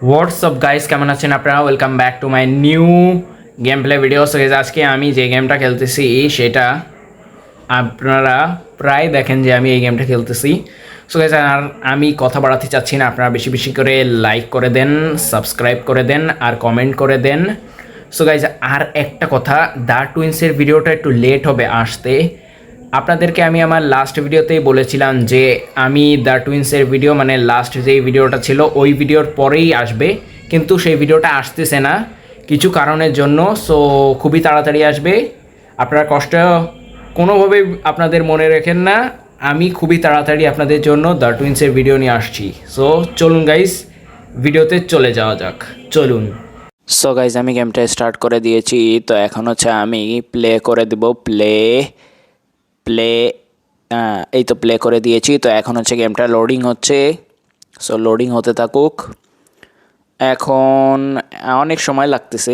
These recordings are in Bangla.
হোয়াটসঅ্যাপ গাইস, কেমন আছেন আপনারা? Welcome back to my new game play video. So আজকে আমি যে গেমটা খেলতেছি সেটা আপনারা প্রায় দেখেন যে আমি এই গেমটা খেলতেছি। সো গাইস, আর আমি কথা বাড়াতে চাচ্ছি না, আপনারা বেশি বেশি করে লাইক করে দেন, সাবস্ক্রাইব করে দেন আর কমেন্ট করে দেন। সো গাইস, আর একটা কথা, দ্য টুইন্সের ভিডিওটা একটু লেট হবে আসতে। আপনাদেরকে আমি আমার লাস্ট ভিডিওতেই বলেছিলাম যে আমি দ্য টুইন্সের ভিডিও মানে লাস্ট যেই ভিডিওটা ছিল ওই ভিডিওর পরেই আসবে, কিন্তু সেই ভিডিওটা আসতেছে না কিছু কারণের জন্য। সো খুবই তাড়াতাড়ি আসবে, আপনারা কষ্ট কোনোভাবেই আপনাদের মনে রাখেন না, আমি খুবই তাড়াতাড়ি আপনাদের জন্য দ্য টুইন্সের ভিডিও নিয়ে আসছি। সো চলুন গাইস, ভিডিওতে চলে যাওয়া যাক, চলুন। সো গাইস, আমি গেমটা স্টার্ট করে দিয়েছি। তো এখন হচ্ছে আমি প্লে করে দেব, প্লে প্লে এই তো প্লে করে দিয়েছি। তো এখন হচ্ছে গেমটা লোডিং হচ্ছে। সো লোডিং হতে থাকুক, এখন অনেক সময় লাগতেছে,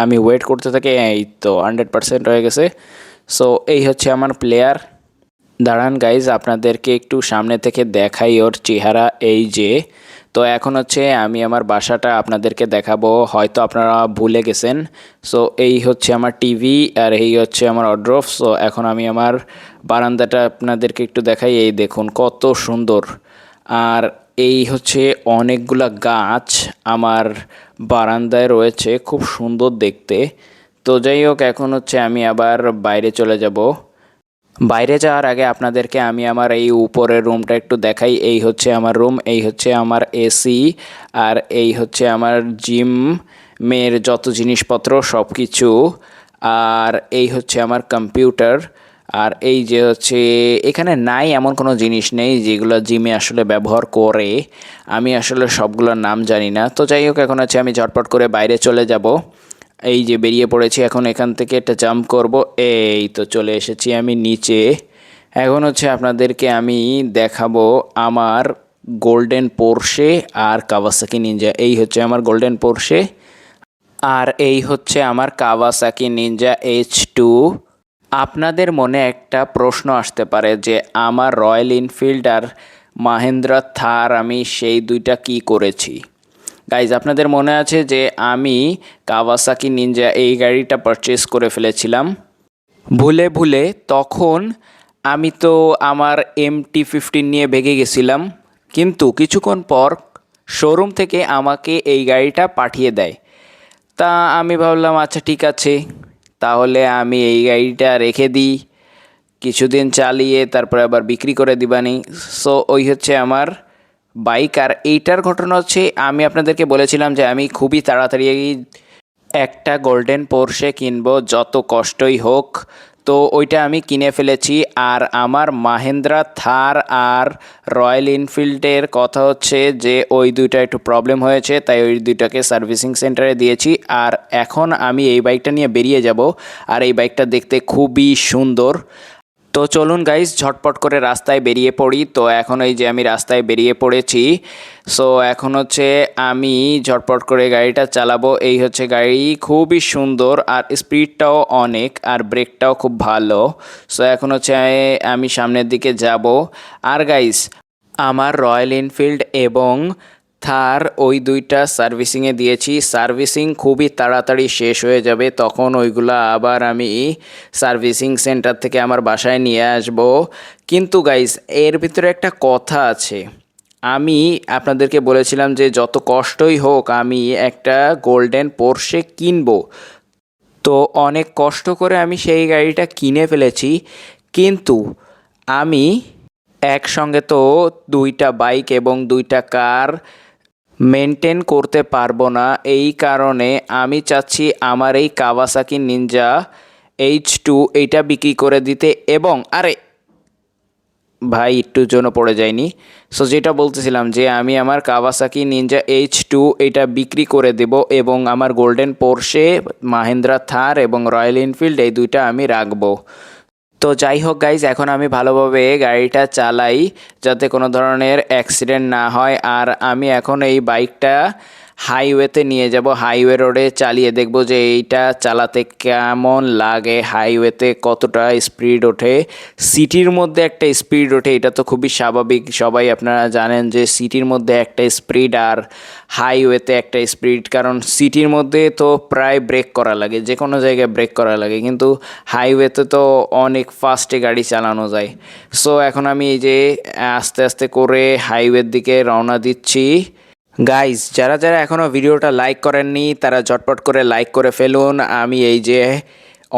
আমি ওয়েট করতে থাকি। এই তো 100% হয়ে গেছে। সো এই হচ্ছে আমার প্লেয়ার। দাঁড়ান গাইজ, আপনাদেরকে একটু সামনে থেকে দেখাই ওর চেহারা। এই যে, তো এখন হচ্ছে আমি আমার বাসাটা আপনাদেরকে দেখাবো, হয়তো আপনারা ভুলে গেছেন। সো এই হচ্ছে আমার টিভি আর এই হচ্ছে আমার ওয়ারড্রোব। সো এখন আমি আমার বারান্দাটা আপনাদেরকে একটু দেখাই। এই দেখুন কত সুন্দর। আর এই হচ্ছে অনেকগুলা গাছ আমার বারান্দায় রয়েছে, খুব সুন্দর দেখতে। তো যাই হোক, এখন হচ্ছে আমি আবার বাইরে চলে যাব। বাইরে যাওয়ার আগে আপনাদেরকে আমি আমার এই উপরের রুমটা একটু দেখাই। এই হচ্ছে আমার রুম, এই হচ্ছে আমার এসি, আর এই হচ্ছে আমার জিমের যত জিনিসপত্র সব কিছু, আর এই হচ্ছে আমার কম্পিউটার। আর এই যে হচ্ছে, এখানে নাই এমন কোনো জিনিস নেই যেগুলো জিমে আসলে ব্যবহার করে, আমি আসলে সবগুলোর নাম জানি না। তো যাই হোক, এখন হচ্ছে আমি ঝটপট করে বাইরে চলে যাব। এই যে বেরিয়ে পড়েছি, এখন এখান থেকে একটা জাম্প করব। এই তো চলে এসেছি আমি নিচে। এখন হচ্ছে আপনাদেরকে আমি দেখাবো আমার গোল্ডেন পোর্শে আর কাওয়াসাকি নিনজা। এই হচ্ছে আমার গোল্ডেন পোর্শে, আর এই হচ্ছে আমার কাওয়াসাকি নিনজা H2। আপনাদের মনে একটা প্রশ্ন আসতে পারে যে আমার রয়্যাল এনফিল্ড আর মাহিন্দ্রা থার আমি সেই দুইটা কি করেছি। গাইজ, আপনাদের মনে আছে যে আমি কাওয়াসাকি নিনজা এই গাড়িটা পারচেস করে ফেলেছিলাম ভুলে ভুলে। তখন আমি তো আমার MT-15 নিয়ে ভেগে গেছিলাম, কিন্তু কিছুক্ষণ পর শোরুম থেকে আমাকে এই গাড়িটা পাঠিয়ে দেয়। তা আমি ভাবলাম আচ্ছা ঠিক আছে, তাহলে আমি এই গাড়িটা রেখে দিই, কিছুদিন চালিয়ে তারপরে আবার বিক্রি করে দিবানি। সো ওই হচ্ছে আমার বাইক। আর এইটার ঘটনা হচ্ছে, আমি আপনাদেরকে বলেছিলাম যে আমি খুবই তাড়াতাড়ি একটা গোল্ডেন পোর্শে কিনবো যত কষ্টই হোক। তো ওইটা আমি কিনে ফেলেছি। আর আমার মাহিন্দ্রা থার আর রয়্যাল এনফিল্ডের কথা হচ্ছে যে ওই দুইটা একটু প্রবলেম হয়েছে, তাই ওই দুইটাকে সার্ভিসিং সেন্টারে দিয়েছি। আর এখন আমি এই বাইকটা নিয়ে বেরিয়ে যাব। আর এই বাইকটা দেখতে খুবই সুন্দর। তো চলুন গাইস, ঝটপট করে রাস্তায় বেরিয়ে পড়ি। তো এখন এই যে আমি রাস্তায় বেরিয়ে পড়েছি। সো এখন হচ্ছে আমি ঝটপট করে গাড়িটা চালাবো। এই হচ্ছে গাড়ি, খুবই সুন্দর আর স্পিডটাও অনেক আর ব্রেকটাও খুব ভালো। সো এখন হচ্ছে আমি সামনের দিকে যাব। আর গাইস, আমার রয়্যাল এনফিল্ড এবং থার ওই দুইটা সার্ভিসিংয়ে দিয়েছি। সার্ভিসিং খুবই তাড়াতাড়ি শেষ হয়ে যাবে, তখন ওইগুলা আবার আমি সার্ভিসিং সেন্টার থেকে আমার বাসায় নিয়ে আসব। কিন্তু গাইস, এর ভিতরে একটা কথা আছে। আমি আপনাদেরকে বলেছিলাম যে যত কষ্টই হোক আমি একটা গোল্ডেন পোর্শে কিনবো। তো অনেক কষ্ট করে আমি সেই গাড়িটা কিনে ফেলেছি, কিন্তু আমি একসঙ্গে তো দুইটা বাইক এবং দুইটা কার মেনটেন করতে পারবো না। এই কারণে আমি চাচ্ছি আমার এই কাওয়াসাকি নিনজা H2 এইটা বিক্রি করে দিতে। এবং আরে ভাই, একটুর জন্য পড়ে যায়নি। সো যেটা বলতেছিলাম যে আমি আমার কাওয়াসাকি নিনজা H2 এটা বিক্রি করে দেব এবং আমার গোল্ডেন পোর্শে, মাহিন্দ্রা থার এবং রয়্যাল এনফিল্ড এই দুইটা আমি রাখবো। তো যাই হোক গাইজ, এখন আমি ভালোভাবে গাড়িটা চালাই যাতে কোনো ধরনের অ্যাক্সিডেন্ট না হয়। আর আমি এখন এই বাইকটা হাইওয়েতে নিয়ে যাব, হাইওয়ে রোডে চালিয়ে দেখব যে এইটা চালাতে কেমন লাগে, হাইওয়েতে কতটা স্পিড ওঠে। সিটির মধ্যে একটা স্পিড ওঠে, এটা তো খুবই স্বাভাবিক, সবাই আপনারা জানেন যে সিটির মধ্যে একটা স্পিড আর হাইওয়েতে একটা স্পিড। কারণ সিটির মধ্যে তো প্রায় ব্রেক করা লাগে, যে কোনো জায়গায় ব্রেক করা লাগে, কিন্তু হাইওয়েতে তো অনেক ফাস্টে গাড়ি চালানো যায়। সো এখন আমি এই যে আস্তে আস্তে করে হাইওয়ের দিকে রওনা দিচ্ছি। গাইজ, যারা যারা এখনও ভিডিওটা লাইক করেননি তারা ঝটপট করে লাইক করে ফেলুন। আমি এই যে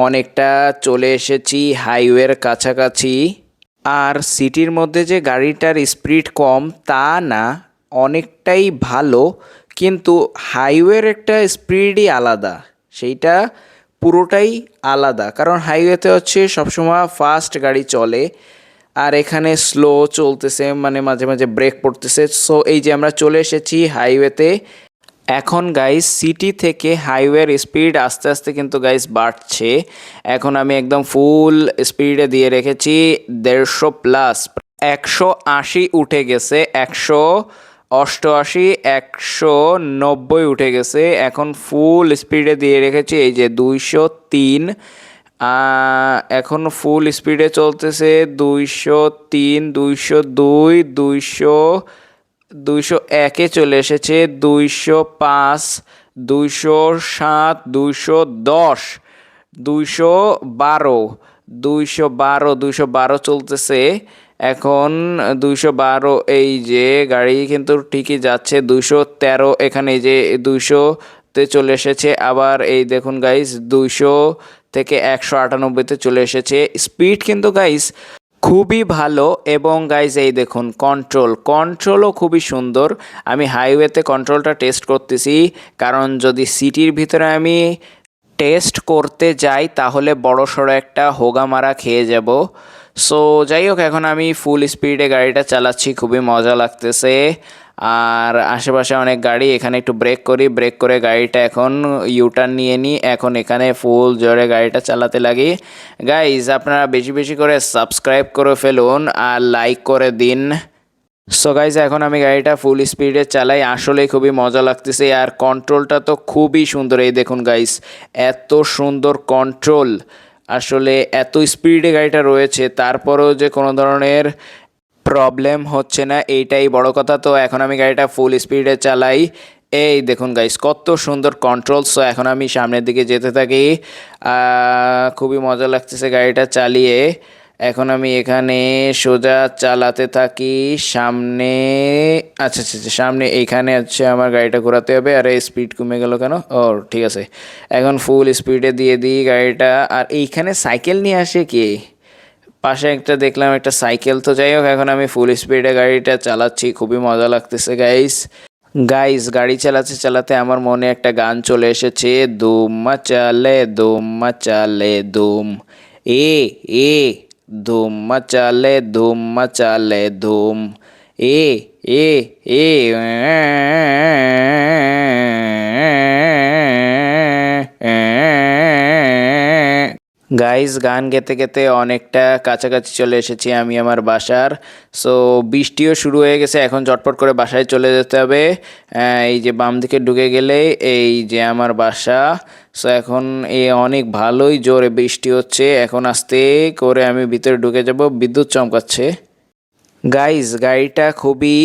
অনেকটা চলে এসেছি হাইওয়ের কাছাকাছি। আর সিটির মধ্যে যে গাড়িটার স্পিড কম তা না, অনেকটাই ভালো, কিন্তু হাইওয়ের একটা স্পিডই আলাদা, সেইটা পুরোটাই আলাদা। কারণ হাইওয়েতে হচ্ছে সবসময় ফাস্ট গাড়ি চলে, আর এখানে স্লো চলতেছে, মানে মাঝে মাঝে ব্রেক পড়তেছে। সো এই যে আমরা চলে এসেছি হাইওয়েতে। এখন গাইস সিটি থেকে হাইওয়ের স্পিড আস্তে আস্তে কিন্তু গাইস বাড়ছে। এখন আমি একদম ফুল স্পিডে দিয়ে রেখেছি, 150+, 180 উঠে গেছে, 188, 190 উঠে গেছে। এখন ফুল স্পিডে দিয়ে রেখেছি এই যে 203। এখন ফুল স্পিডে চলতেছে 203, 202, 201-এ চলে এসেছে, 205, 207, 210, 212, 212 চলতেছে। এখন 212, এই যে গাড়ি কিন্তু ঠিকই যাচ্ছে। 213, এখানে এই যে 200-তে চলে এসেছে। আবার এই দেখুন গাইস, 200 থেকে 198-তে চলে এসেছে। স্পিড কিন্তু গাইস খুবই ভালো। এবং গাইজ এই দেখুন কন্ট্রোলও খুবই সুন্দর। আমি হাইওয়েতে কন্ট্রোলটা টেস্ট করতেছি, কারণ যদি সিটির ভিতরে আমি টেস্ট করতে যাই তাহলে বড়সড় একটা হোগা মারা খেয়ে যাব। সো যাই হোক, এখন আমি ফুল স্পিডে গাড়িটা চালাচ্ছি, খুবই মজা লাগতেছে। আর আশেপাশে অনেক গাড়ি, এখানে একটু ব্রেক করি, ব্রেক করে গাড়িটা এখন ইউটার্ন নিয়ে নিই। এখন এখানে ফুল জোরে গাড়িটা চালাতে লাগি। গাইজ, আপনারা বেশি বেশি করে সাবস্ক্রাইব করে ফেলুন আর লাইক করে দিন। সো গাইজ, এখন আমি গাড়িটা ফুল স্পিডে চালাই, আসলেই খুবই মজা লাগতেছে। আর কন্ট্রোলটা তো খুবই সুন্দর, এই দেখুন গাইজ, এত সুন্দর কন্ট্রোল। আসলে এত স্পিডে গাড়িটা রয়েছে, তারপরেও যে কোনো ধরনের প্রবলেম হচ্ছে না, এইটাই বড় কথা। তো এখন আমি গাড়িটা ফুল স্পিডে চালাই, এই দেখুন গাইস কত সুন্দর কন্ট্রোল। সো এখন আমি সামনের দিকে যেতে থাকি, খুবই মজা লাগতেছে গাড়িটা চালিয়ে। এখন আমি এখানে সোজা চালাতে থাকি সামনে। আচ্ছা আচ্ছা আচ্ছা, সামনে এইখানে হচ্ছে আমার গাড়িটা ঘোরাতে হবে। আরে স্পিড কমে গেল কেন? ও ঠিক আছে, এখন ফুল স্পিডে দিয়ে দিই গাড়িটা। আর এইখানে সাইকেল নিয়ে আসে কে? পাশে একটা দেখলাম একটা সাইকেল। তো যাই হোক, এখন আমি ফুল স্পিডে গাড়িটা চালাচ্ছি, খুবই মজা লাগতেছে গাইস গাড়ি চালাতে চালাতে আমার মনে একটা গান চলে এসেছে, ধুম মাচালে ধুম মাচালে ধুম, এ এ ধুম মাচালে ধুম মাচালে ধুম, এ এ এ গাইস গান গেতে গেতে অনেকটা কাছাকাছি চলে এসেছি আমি আমার বাসার। সো বৃষ্টিও শুরু হয়ে গেছে, এখন ঝটপট করে বাসায় চলে যেতে হবে। এই যে বাম দিকে ঢুকে গেলে এই যে আমার বাসা। সো এখন অনেক ভালোই জোরে বৃষ্টি হচ্ছে, এখন আস্তে করে আমি ভিতরে ঢুকে যাব, বিদ্যুৎ চমকাচ্ছে। গাইজ গাড়িটা খুবই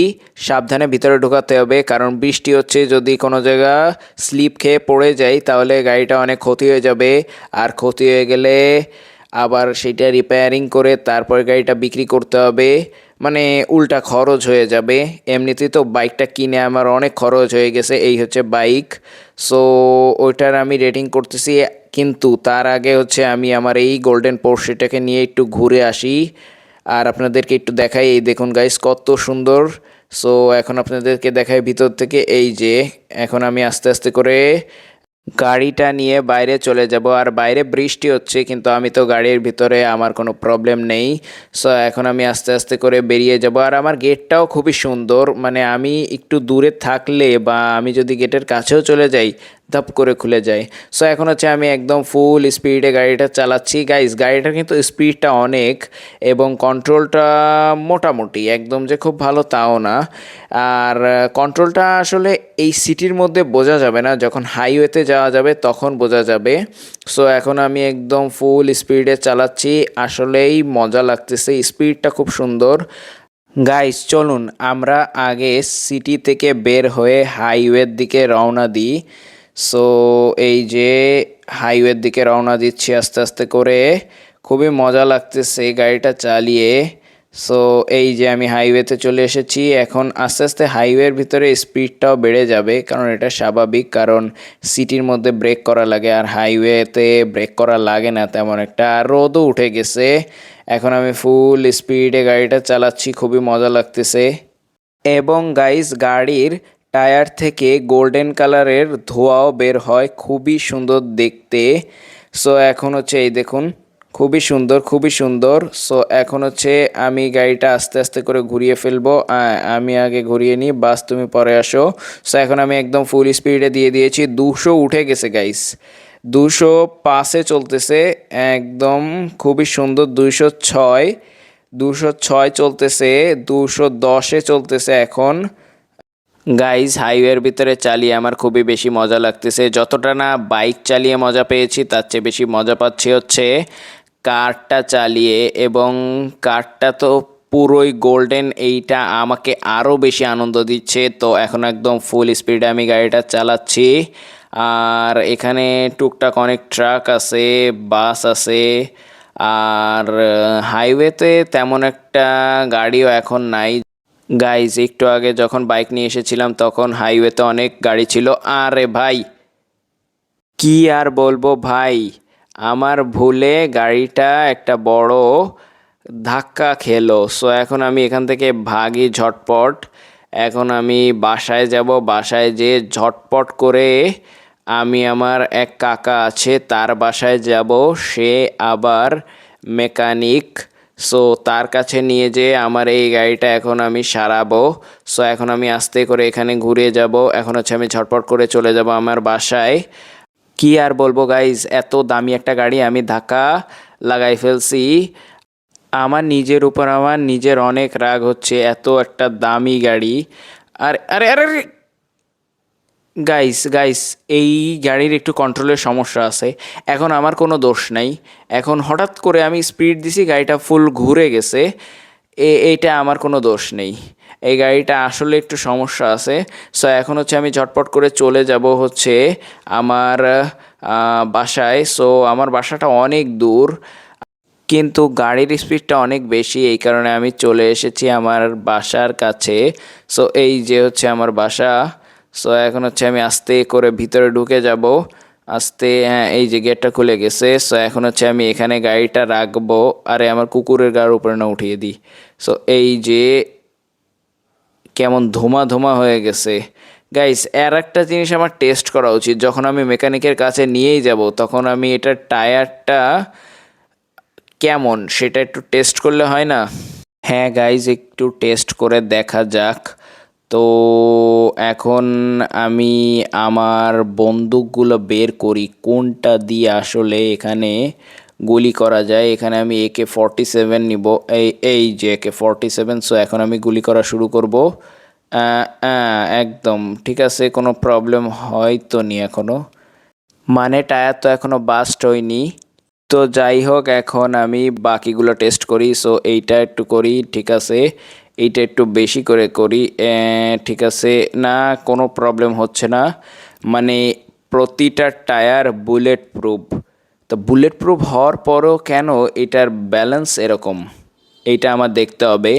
সাবধানে ভিতরে ঢোকাতে হবে, কারণ বৃষ্টি হচ্ছে, যদি কোনো জায়গা স্লিপ খেয়ে পড়ে যায় তাহলে গাড়িটা অনেক ক্ষতি হয়ে যাবে। আর ক্ষতি হয়ে গেলে আবার সেটা রিপেয়ারিং করে তারপরে গাড়িটা বিক্রি করতে হবে, মানে উল্টা খরচ হয়ে যাবে। এমনিতেই তো বাইকটা কিনে আমার অনেক খরচ হয়ে গেছে, এই হচ্ছে বাইক। সো ওইটার আমি রেটিং করতেছি, কিন্তু তার আগে হচ্ছে আমি আমার এই গোল্ডেন পোর্শেটাকে নিয়ে একটু ঘুরে আসি আর আপনাদেরকে একটু দেখাই। এই দেখুন গাইস কত সুন্দর। সো এখন আপনাদেরকে দেখাই ভিতর থেকে। এই যে এখন আমি আস্তে আস্তে করে গাড়িটা নিয়ে বাইরে চলে যাব। আর বাইরে বৃষ্টি হচ্ছে, কিন্তু আমি তো গাড়ির ভিতরে, আমার কোনো প্রবলেম নেই। সো এখন আমি আস্তে আস্তে করে বেরিয়ে যাব। আর আমার গেটটাও খুবই সুন্দর, মানে আমি একটু দূরে থাকলে বা আমি যদি গেটের কাছেও চলে যাই ধাপ করে খুলে যায়। সো এখন হচ্ছে আমি একদম ফুল স্পিডে গাড়িটা চালাচ্ছি। গাইস, গাড়িটার কিন্তু স্পিডটা অনেক এবং কন্ট্রোলটা মোটামুটি, একদম যে খুব ভালো তাও না। আর কন্ট্রোলটা আসলে এই সিটির মধ্যে বোঝা যাবে না, যখন হাইওয়েতে যাওয়া যাবে তখন বোঝা যাবে। সো এখন আমি একদম ফুল স্পিডে চালাচ্ছি, আসলেই মজা লাগতেছে, স্পিডটা খুব সুন্দর। গাইস চলুন আমরা আগে সিটি থেকে বের হয়ে হাইওয়ের দিকে রওনা দিই। সো এই যে হাইওয়ের দিকে রওনা দিচ্ছি আস্তে আস্তে করে, খুবই মজা লাগতেছে গাড়িটা চালিয়ে। সো এই যে আমি হাইওয়েতে চলে এসেছি, এখন আস্তে আস্তে হাইওয়ের ভিতরে স্পিডটাও বেড়ে যাবে, কারণ এটা স্বাভাবিক, কারণ সিটির মধ্যে ব্রেক করা লাগে আর হাইওয়েতে ব্রেক করা লাগে না তেমন একটা। আর রোদও উঠে গেছে, এখন আমি ফুল স্পিডে গাড়িটা চালাচ্ছি, খুবই মজা লাগতেছে। এবং গাইস, গাড়ির টায়ার থেকে গোল্ডেন কালারের ধোঁয়াও বের হয়, খুবই সুন্দর দেখতে। সো এখন হচ্ছে এই দেখুন, খুবই সুন্দর খুবই সুন্দর। সো এখন হচ্ছে আমি গাড়িটা আস্তে আস্তে করে ঘুরিয়ে ফেলবো। আমি আগে ঘুরিয়ে নিই, বাস তুমি পরে আসো। সো এখন আমি একদম ফুল স্পিডে দিয়ে দিয়েছি, 200 উঠে গেছে গাইস, 205-এ চলতেছে একদম, খুবই সুন্দর। 206, 206 চলতেছে, 210-এ চলতেছে এখন। গাইজ, হাইওয়ের ভিতরে চালিয়ে আমার খুবই বেশি মজা লাগতেছে, যতটা না বাইক চালিয়ে মজা পেয়েছি তার চেয়ে বেশি মজা পাচ্ছি হচ্ছে কারটা চালিয়ে। এবং কারটা তো পুরোই গোল্ডেন, এইটা আমাকে আরও বেশি আনন্দ দিচ্ছে। তো এখন একদম ফুল স্পিডে আমি গাড়িটা চালাচ্ছি। আর এখানে টুকটাক অনেক ট্রাক আছে, বাস আছে। আর হাইওয়েতে তেমন একটা গাড়িও এখন নাই। গাইজ, একটু আগে যখন বাইক নিয়ে এসেছিলাম তখন হাইওয়েতে অনেক গাড়ি ছিল। আরে ভাই, কি আর বলবো ভাই, আমার ভুলে গাড়িটা একটা বড় ধাক্কা খেলো। সো এখন আমি এখান থেকে ভাগি ঝটপট। এখন আমি বাসায় যাব, বাসায় যেয়ে ঝটপট করে আমি আমার এক কাকা আছে তার বাসায় যাব, সে আবার মেকানিক। সো তার কাছে নিয়ে যেয়ে আমার এই গাড়িটা এখন আমি সারাবো। সো এখন আমি আস্তে করে এখানে ঘুরে যাব, এখন হচ্ছে আমি ঝটপট করে চলে যাব আমার বাসায়। কি আর বলবো গাইজ, এত দামি একটা গাড়ি আমি ধাক্কা লাগাই ফেলছি। আমার নিজের উপর আমার নিজের অনেক রাগ হচ্ছে, এত একটা দামি গাড়ি। আর আরে আরে আরে, গাইস গাইস, এই গাড়ির একটু কন্ট্রোলের সমস্যা আছে। এখন আমার কোনো দোষ নাই, এখন হঠাৎ করে আমি স্পিড দিছি, গাড়িটা ফুল ঘুরে গেছে। এইটা আমার কোনো দোষ নেই, এই গাড়িটা আসলে একটু সমস্যা আছে। সো এখন হচ্ছে আমি ঝটপট করে চলে যাব হচ্ছে আমার বাসায়। সো আমার বাসাটা অনেক দূর, কিন্তু গাড়ির স্পিডটা অনেক বেশি, এই কারণে আমি চলে এসেছি আমার বাসার কাছে। সো এই যে হচ্ছে আমার বাসা। সো এখন হচ্ছে আমি আস্তে করে ভিতরে ঢুকে যাব, আস্তে। হ্যাঁ, এই যে গেটটা খুলে গেছে। সো এখন হচ্ছে আমি এখানে গাড়িটা রাখবো। আরে আমার কুকুরের গাড়ির উপরে না উঠিয়ে দিই। সো এই যে কেমন ধোঁয়া ধোঁয়া হয়ে গেছে। গাইস, এর একটা জিনিস আমার টেস্ট করা উচিত, যখন আমি মেকানিকের কাছে নিয়েই যাব তখন আমি এটার টায়ারটা কেমন সেটা একটু টেস্ট করলে হয় না? হ্যাঁ গাইজ, একটু টেস্ট করে দেখা যাক। তো এখন আমি আমার বন্দুকগুলো বের করি, কোনটা দিয়ে আসলে এখানে গুলি করা যায়। এখানে আমি AK-47 নিব, এই যে AK-47। সো এখন আমি গুলি করা শুরু করব। একদম ঠিক আছে, কোনো প্রবলেম হয়তো নি এখনো, মানে টায়ার তো এখনো বাস্ট হয়নি। তো যাই হোক, এখন আমি বাকিগুলো টেস্ট করি। সো এইটা একটু করি, ঠিক আছে, এইটা একটু বেশি করে করি, ঠিক আছে, না কোনো প্রবলেম হচ্ছে না। মানে প্রতিটা টায়ার বুলেট প্রুফ, তো বুলেট প্রুফ হওয়ার পরও কেন এটার ব্যালেন্স এরকম, এইটা আমার দেখতে হবে।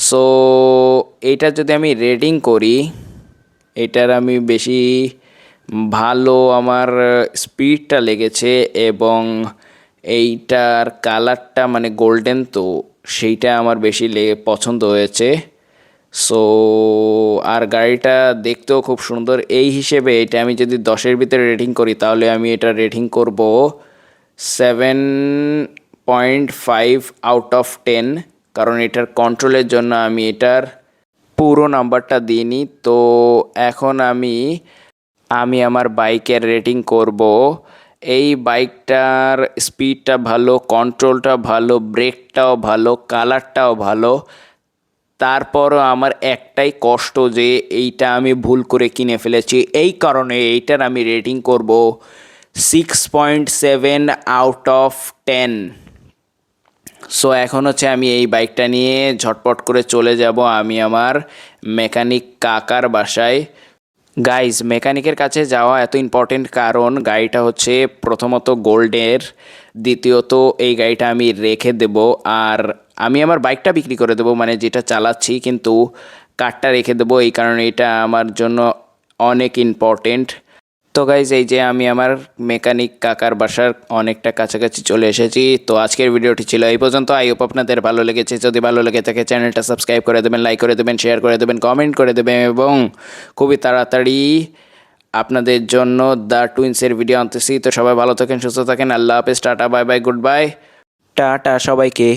সো এইটা যদি আমি রেডিং করি, এটার আমি বেশি ভালো আমার স্পিডটা লেগেছে এবং এইটার কালারটা মানে গোল্ডেন, তো সেইটা আমার বেশি পছন্দ হয়েছে। সো আর গাড়িটা দেখতেও খুব সুন্দর, এই হিসেবে এটা আমি যদি 10-এর ভিতরে রেটিং করি তাহলে আমি এটা রেটিং করব 7.5 আউট অফ 10, কারণ এটার কন্ট্রোলের জন্য আমি এটার পুরো নাম্বারটা দিইনি। তো এখন আমি আমি আমার বাইকের রেটিং করব। এই বাইকটার স্পিডটা ভালো, কন্ট্রোলটা ভালো, ব্রেকটাও ভালো, কালারটাও ভালো। তারপরও আমার একটাই কষ্ট যে এইটা আমি ভুল করে কিনে ফেলেছি, এই কারণে এইটার আমি রেটিং করব 6.7 আউট অফ 10। সো এখন হচ্ছে আমি এই বাইকটা নিয়ে ঝটপট করে চলে যাব আমি আমার মেকানিক কাকার বাসায়। গাইজ, মেকানিকের কাছে যাওয়া এত ইম্পর্টেন্ট কারণ গাড়িটা হচ্ছে প্রথমত গোল্ডের, দ্বিতীয়ত এই গাড়িটা আমি রেখে দেব, আর আমি আমার বাইকটা বিক্রি করে দেবো, মানে যেটা চালাচ্ছি, কিন্তু কারটা রেখে দেবো। এই কারণে এটা আমার জন্য অনেক ইম্পর্টেন্ট। তো গাইজ, এই যে আমি আমার মেকানিক কাকার বাসার অনেকটা কাছাকাছি চলে এসেছি। তো আজকের ভিডিওটি ছিল এই পর্যন্ত। আই হোপ আপনাদের ভালো লেগেছে। যদি ভালো লেগে থাকে চ্যানেলটা সাবস্ক্রাইব করে দেবেন, লাইক করে দেবেন, শেয়ার করে দেবেন, কমেন্ট করে দেবেন, এবং খুবই তাড়াতাড়ি আপনাদের জন্য দ্য টুইন্সের ভিডিও আনতেছি। তো সবাই ভালো থাকেন, সুস্থ থাকেন। আল্লাহ হাফেজ, tata, bye bye, good bye, tata সবাইকে।